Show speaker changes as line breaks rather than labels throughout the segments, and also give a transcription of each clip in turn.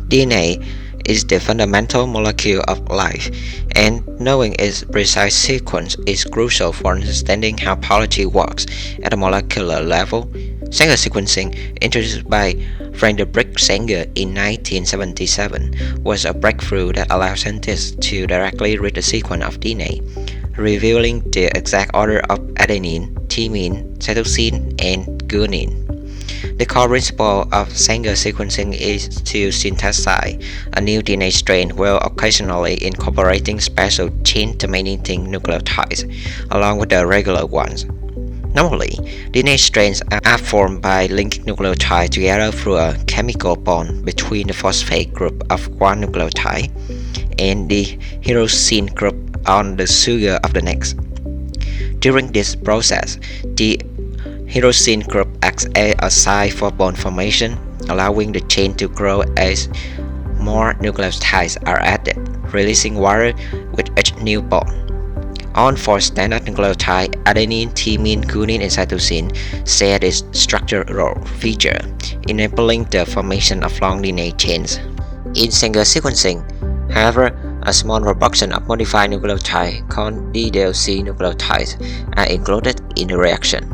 DNA is the fundamental molecule of life, and knowing its precise sequence is crucial for understanding how biology works at a molecular level. Sanger sequencing, introduced by Frederick Sanger in 1977, was a breakthrough that allowed scientists to directly read the sequence of DNA, revealing the exact order of adenine, thymine, cytosine, and guanine. The core principle of Sanger sequencing is to synthesize a new DNA strain while occasionally incorporating special chain-terminating nucleotides along with the regular ones. Normally, DNA strains are formed by linking nucleotides together through a chemical bond between the phosphate group of one nucleotide and the hydroxyl group on the sugar of the next. During this process, the hydroxyl group acts as a site for bond formation, allowing the chain to grow as more nucleotides are added, releasing water with each new bond. All four standard nucleotides, adenine, thymine, guanine, and cytosine, share this structural feature, enabling the formation of long DNA chains. In Sanger sequencing, however, a small proportion of modified nucleotides called dideoxynucleotides are included in the reaction.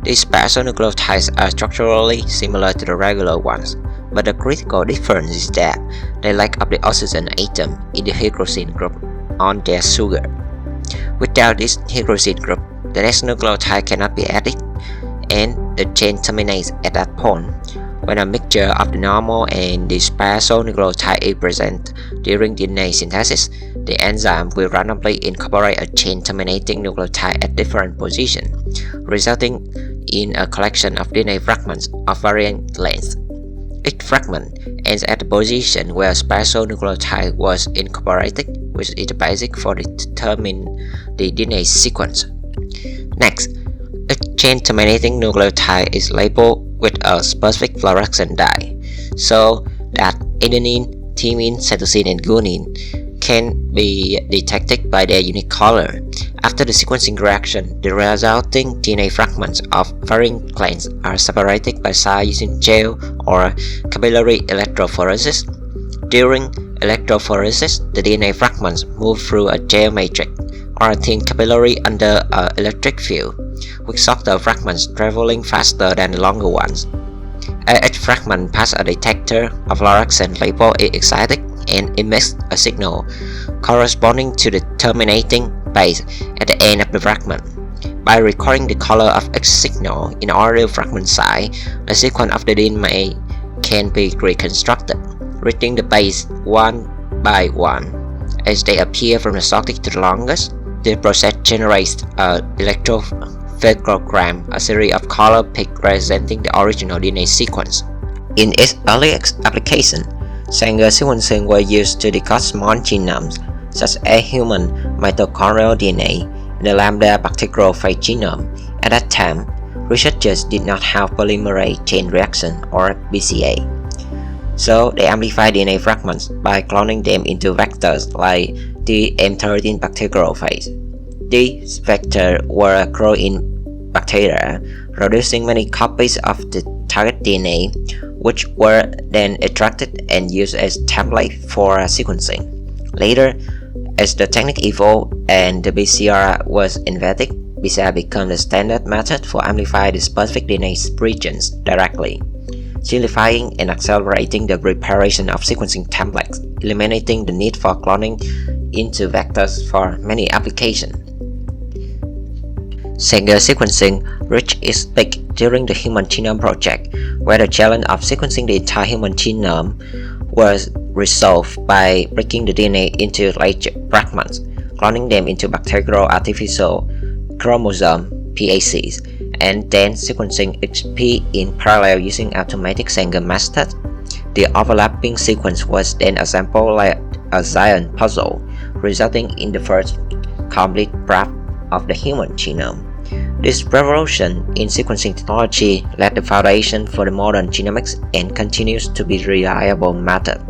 These special nucleotides are structurally similar to the regular ones, but the critical difference is that they lack of the oxygen atom in the hydroxyl group on their sugar. Without this hydroxyl group, the next nucleotide cannot be added, and the chain terminates at that point. When a mixture of the normal and the special nucleotide is present during DNA synthesis, the enzyme will randomly incorporate a chain-terminating nucleotide at different positions, resulting in a collection of DNA fragments of varying lengths. Each fragment ends at the position where a special nucleotide was incorporated, which is the basis for determining the DNA sequence. Next, a chain-terminating nucleotide is labeled with a specific fluorescent dye, so that adenine, thymine, cytosine, and guanine can be detected by their unique color. After the sequencing reaction, the resulting DNA fragments of varying lengths are separated by size using gel or capillary electrophoresis. During electrophoresis, the DNA fragments move through a gel matrix or a thin capillary under an electric field, with shorter fragments traveling faster than the longer ones. Each fragment passes a detector of fluorescent label is excited and emits a signal corresponding to the terminating base at the end of the fragment. By recording the color of each signal in order fragment size, the sequence of the DNA can be reconstructed, reading the base one by one as they appear from the shortest to the longest. The process generates an electrophoregram, a series of color peaks representing the original DNA sequence. In its earliest application, Sanger sequencing was used to decode small genomes, such as human mitochondrial DNA and the lambda bacteriophage genome. At that time, researchers did not have polymerase chain reaction or BCA, so they amplified DNA fragments by cloning them into vectors like the M13 bacteriophage. These vectors were grown in bacteria, producing many copies of the target DNA, which were then extracted and used as template for sequencing. Later, as the technique evolved and the BCR was invented, BCR became the standard method for amplifying the specific DNA regions directly, simplifying and accelerating the preparation of sequencing templates, eliminating the need for cloning into vectors for many applications. Sanger sequencing reached its peak during the Human Genome Project, where the challenge of sequencing the entire human genome was resolved by breaking the DNA into large fragments, cloning them into bacterial artificial chromosome (PACs), and then sequencing each P in parallel using automatic Sanger method. The overlapping sequence was then assembled like a giant puzzle, resulting in the first complete graph of the human genome. This revolution in sequencing technology laid the foundation for the modern genomics and continues to be a reliable method.